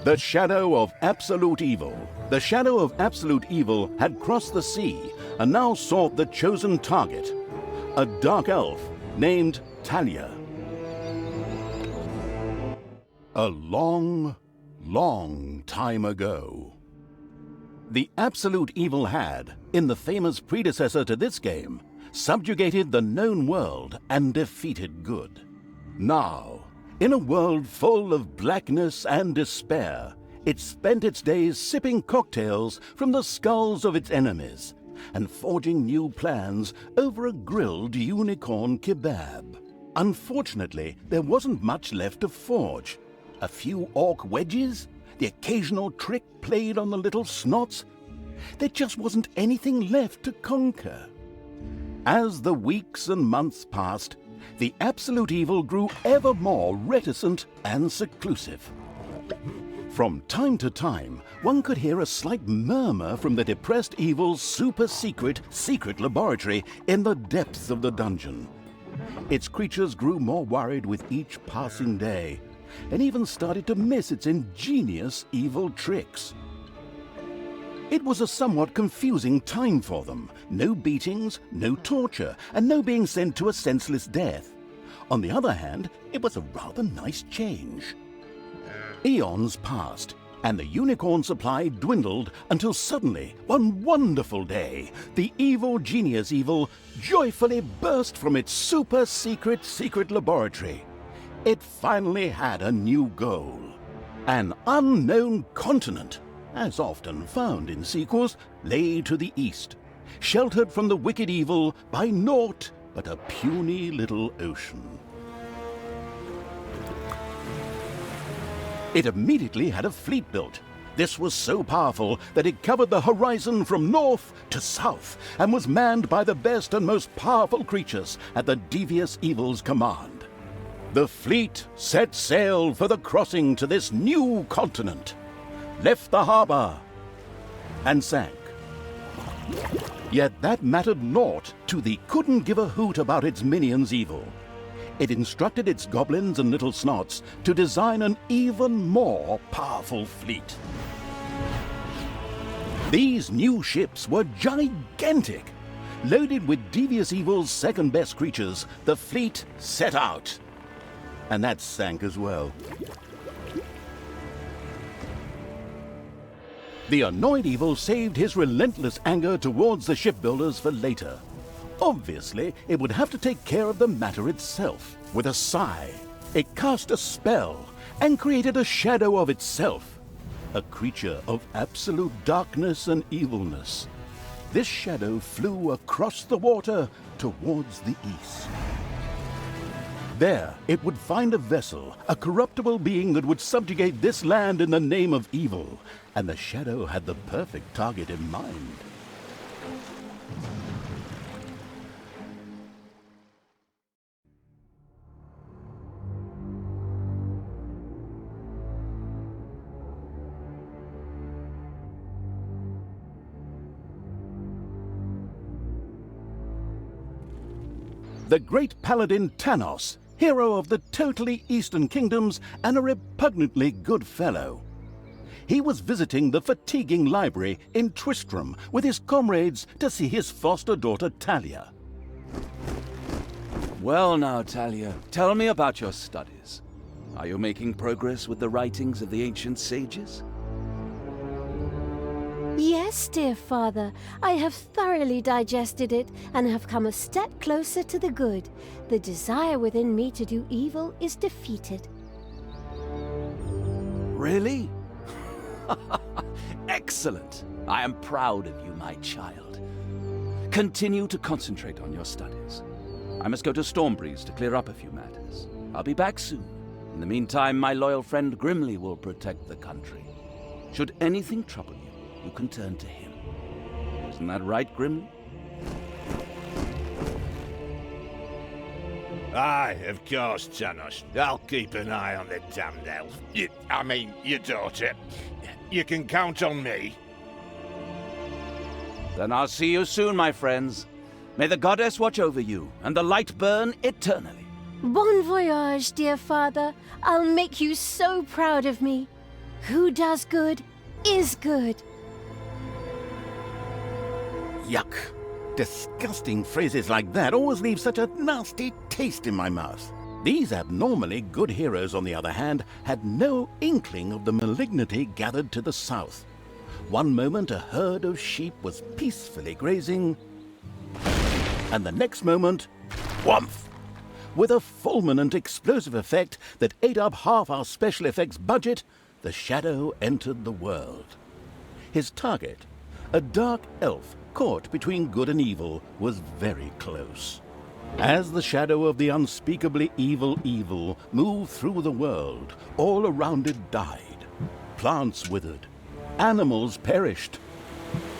The shadow of absolute evil. The shadow of absolute evil had crossed the sea and now sought the chosen target, a dark elf named Talia. A long, long time ago, the absolute evil had, in the famous predecessor to this game, subjugated the known world and defeated good. Now, in a world full of blackness and despair, it spent its days sipping cocktails from the skulls of its enemies and forging new plans over a grilled unicorn kebab. Unfortunately, there wasn't much left to forge. A few orc wedges, the occasional trick played on the little snots. There just wasn't anything left to conquer. As the weeks and months passed, the absolute evil grew ever more reticent and seclusive. From time to time, one could hear a slight murmur from the depressed evil's super-secret laboratory in the depths of the dungeon. Its creatures grew more worried with each passing day, and even started to miss its ingenious evil tricks. It was a somewhat confusing time for them. No beatings, no torture, and no being sent to a senseless death. On the other hand, it was a rather nice change. Eons passed, and the unicorn supply dwindled until suddenly, one wonderful day, the evil genius evil joyfully burst from its super-secret laboratory. It finally had a new goal. An unknown continent, as often found in sequels, lay to the east, sheltered from the wicked evil by naught but a puny little ocean. It immediately had a fleet built. This was so powerful that it covered the horizon from north to south and was manned by the best and most powerful creatures at the devious evil's command. The fleet set sail for the crossing to this new continent, left the harbor, and sank. Yet that mattered naught to the couldn't-give-a-hoot-about-its minions evil. It instructed its goblins and little snots to design an even more powerful fleet. These new ships were gigantic. Loaded with devious evil's second-best creatures, the fleet set out. And that sank as well. The annoyed evil saved his relentless anger towards the shipbuilders for later. Obviously, it would have to take care of the matter itself. With a sigh, it cast a spell and created a shadow of itself, a creature of absolute darkness and evilness. This shadow flew across the water towards the east. There, it would find a vessel, a corruptible being that would subjugate this land in the name of evil, and the shadow had the perfect target in mind. The great paladin Tanos, hero of the totally Eastern Kingdoms and a repugnantly good fellow. He was visiting the fatiguing library in Tristram with his comrades to see his foster daughter Talia. Well now, Talia, tell me about your studies. Are you making progress with the writings of the ancient sages? Yes, dear father, I have thoroughly digested it and have come a step closer to the good. The desire within me to do evil is defeated. Really? Excellent! I am proud of you, my child. Continue to concentrate on your studies. I must go to Stormbreeze to clear up a few matters. I'll be back soon. In the meantime, my loyal friend Grimly will protect the country. Should anything trouble you, you can turn to him. Isn't that right, Grimly? Aye, of course, Tanos. I'll keep an eye on the damned elf. Your daughter. You can count on me. Then I'll see you soon, my friends. May the goddess watch over you, and the light burn eternally. Bon voyage, dear father. I'll make you so proud of me. Who does good is good. Yuck. Disgusting phrases like that always leave such a nasty taste in my mouth. These abnormally good heroes, on the other hand, had no inkling of the malignity gathered to the south. One moment a herd of sheep was peacefully grazing, and the next moment, whoomph! With a fulminant explosive effect that ate up half our special effects budget, the shadow entered the world. His target, a dark elf caught between good and evil, was very close. As the shadow of the unspeakably evil moved through the world, all around it died. Plants withered. Animals perished.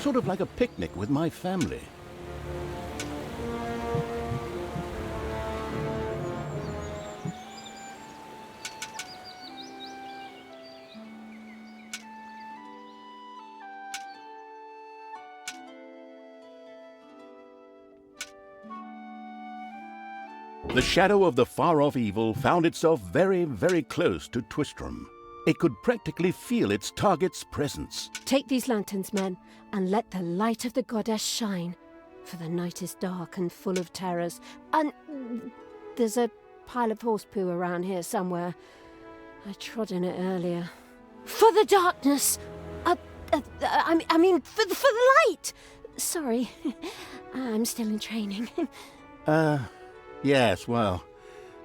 Sort of like a picnic with my family. The shadow of the far-off evil found itself very, very close to Twistram. It could practically feel its target's presence. Take these lanterns, men, and let the light of the goddess shine. For the night is dark and full of terrors. And there's a pile of horse poo around here somewhere. I trod in it earlier. For the darkness! I mean, for the light! Sorry, I'm still in training. Yes, well,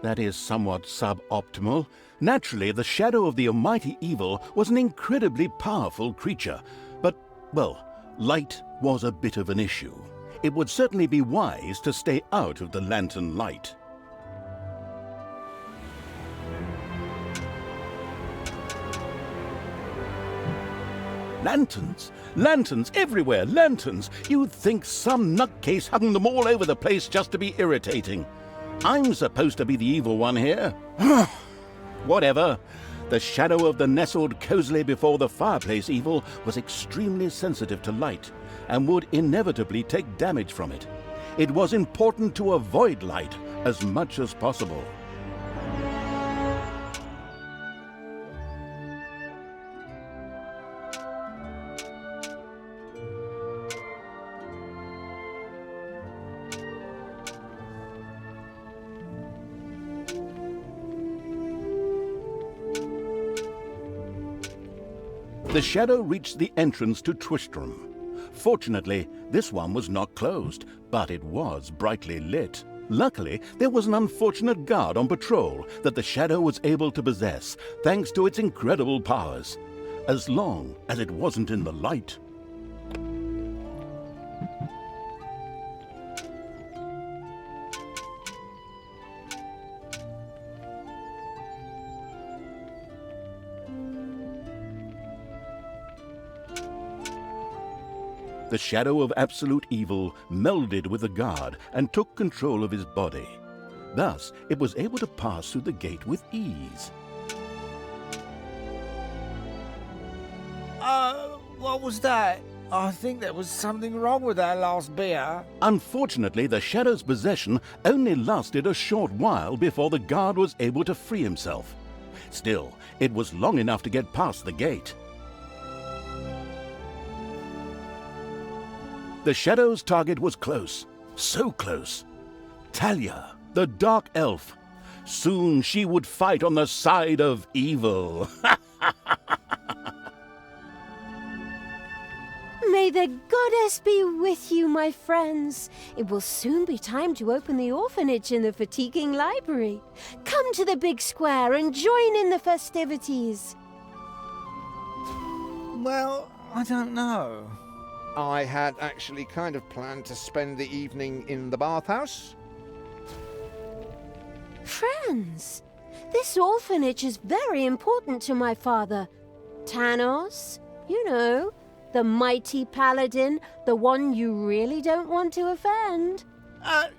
that is somewhat suboptimal. Naturally, the shadow of the almighty evil was an incredibly powerful creature, but, well, light was a bit of an issue. It would certainly be wise to stay out of the lantern light. Lanterns! Lanterns everywhere! Lanterns! You'd think some nutcase hung them all over the place just to be irritating. I'm supposed to be the evil one here. Whatever. The shadow of the nestled cozily before the fireplace evil was extremely sensitive to light and would inevitably take damage from it. It was important to avoid light as much as possible. The shadow reached the entrance to Twistram. Fortunately, this one was not closed, but it was brightly lit. Luckily, there was an unfortunate guard on patrol that the shadow was able to possess, thanks to its incredible powers. As long as it wasn't in the light. The shadow of absolute evil melded with the guard and took control of his body. Thus, it was able to pass through the gate with ease. What was that? I think there was something wrong with that last beer. Unfortunately, the shadow's possession only lasted a short while before the guard was able to free himself. Still, it was long enough to get past the gate. The shadow's target was close, so close. Talia, the dark elf. Soon she would fight on the side of evil. May the goddess be with you, my friends. It will soon be time to open the orphanage in the fatiguing library. Come to the big square and join in the festivities. Well, I don't know. I had actually kind of planned to spend the evening in the bathhouse. Friends, this orphanage is very important to my father. Tanos, you know, the mighty paladin, the one you really don't want to offend.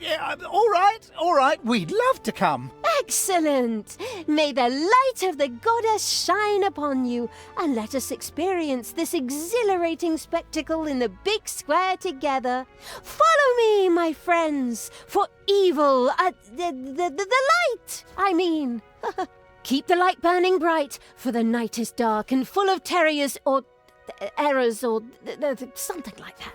Yeah, all right, we'd love to come. Excellent! May the light of the goddess shine upon you, and let us experience this exhilarating spectacle in the big square together. Follow me, my friends, for evil, the light, I mean. Keep the light burning bright, for the night is dark and full of terriers or errors or something like that.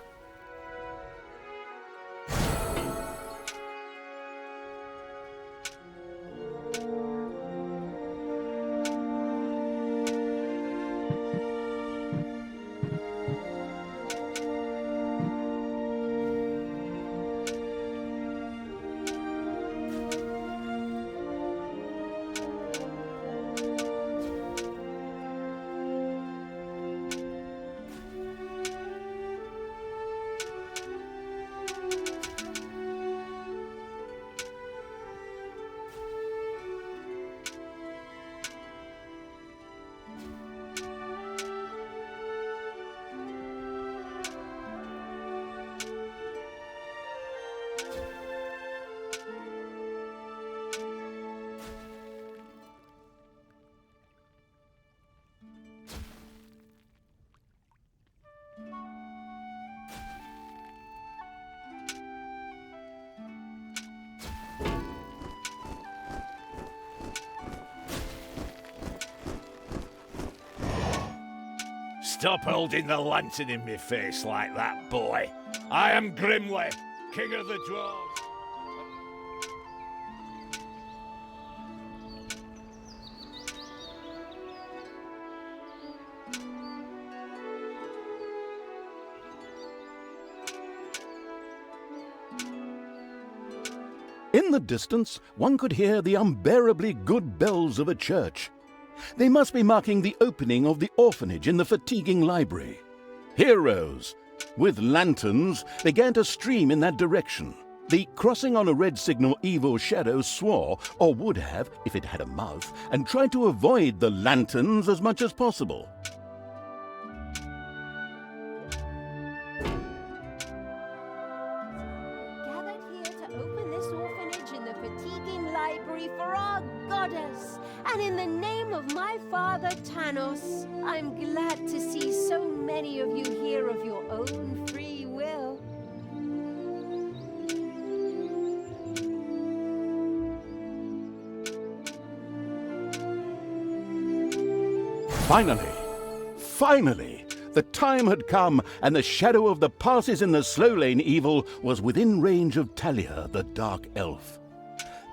Stop holding the lantern in my face like that, boy. I am Grimly, King of the Dwarves. In the distance, one could hear the unbearably good bells of a church. They must be marking the opening of the orphanage in the fatiguing library. Heroes with lanterns began to stream in that direction. The crossing on a red signal evil shadow swore, or would have if it had a mouth, and tried to avoid the lanterns as much as possible. Gathered here to open this orphanage in the fatiguing library for our goddess, and in the name of my father Tanos, I'm glad to see so many of you here of your own free will. Finally, the time had come, and the shadow of the passes in the slow lane evil was within range of Talia, the dark elf.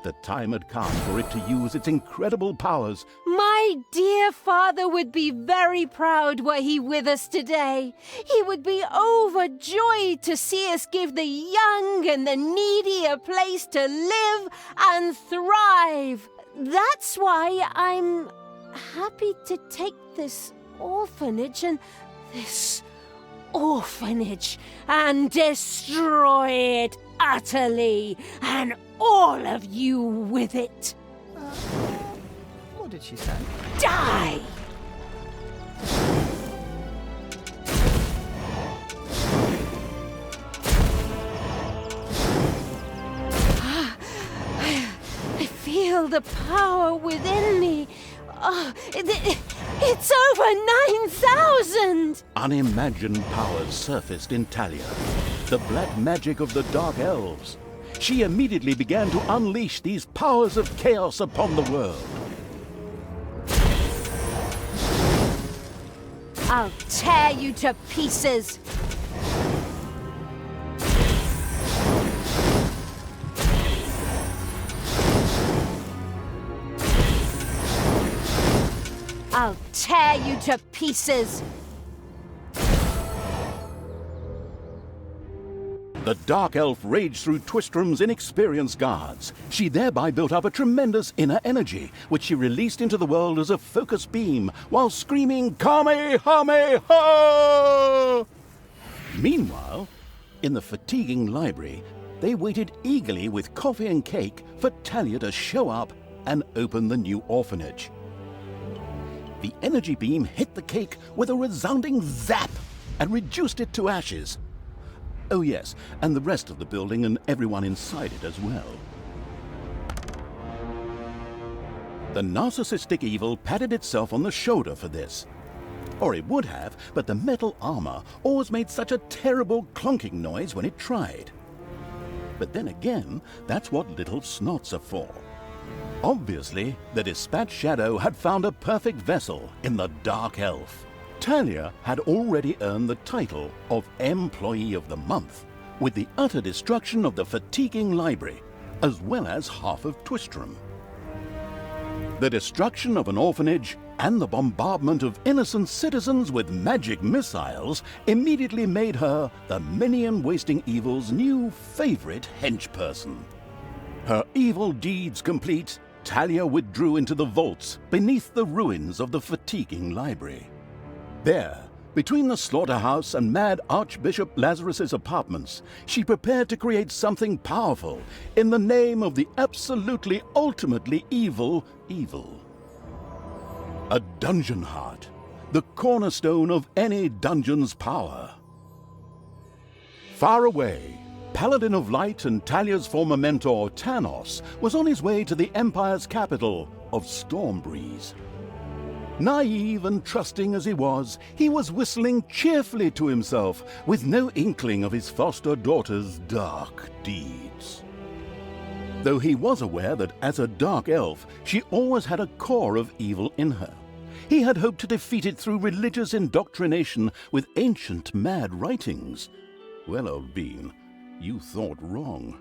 The time had come for it to use its incredible powers. My dear father would be very proud were he with us today. He would be overjoyed to see us give the young and the needy a place to live and thrive. That's why I'm happy to take this orphanage and destroy it utterly, and all of you with it. What did she say? Die! I feel the power within me. It's over 9,000! Unimagined powers surfaced in Talia, the black magic of the dark elves. She immediately began to unleash these powers of chaos upon the world. I'll tear you to pieces! I'll tear you to pieces! The dark elf raged through Twistrom's inexperienced guards. She thereby built up a tremendous inner energy, which she released into the world as a focus beam, while screaming, Kamehameha! Meanwhile, in the fatiguing library, they waited eagerly with coffee and cake for Talia to show up and open the new orphanage. The energy beam hit the cake with a resounding zap and reduced it to ashes. Oh yes, and the rest of the building and everyone inside it as well. The narcissistic evil patted itself on the shoulder for this. Or it would have, but the metal armor always made such a terrible clonking noise when it tried. But then again, that's what little snots are for. Obviously, the dispatch shadow had found a perfect vessel in the Dark Elf. Talia had already earned the title of Employee of the Month, with the utter destruction of the fatiguing library, as well as half of Twistram. The destruction of an orphanage and the bombardment of innocent citizens with magic missiles immediately made her the minion-wasting evil's new favorite henchperson. Her evil deeds complete, Talia withdrew into the vaults beneath the ruins of the fatiguing library. There, between the slaughterhouse and Mad Archbishop Lazarus's apartments, she prepared to create something powerful in the name of the absolutely ultimately evil. A dungeon heart, the cornerstone of any dungeon's power. Far away, Paladin of Light and Talia's former mentor, Tanos, was on his way to the Empire's capital of Stormbreeze. Naive and trusting as he was whistling cheerfully to himself, with no inkling of his foster daughter's dark deeds. Though he was aware that as a dark elf, she always had a core of evil in her. He had hoped to defeat it through religious indoctrination with ancient mad writings. Well, old bean, you thought wrong.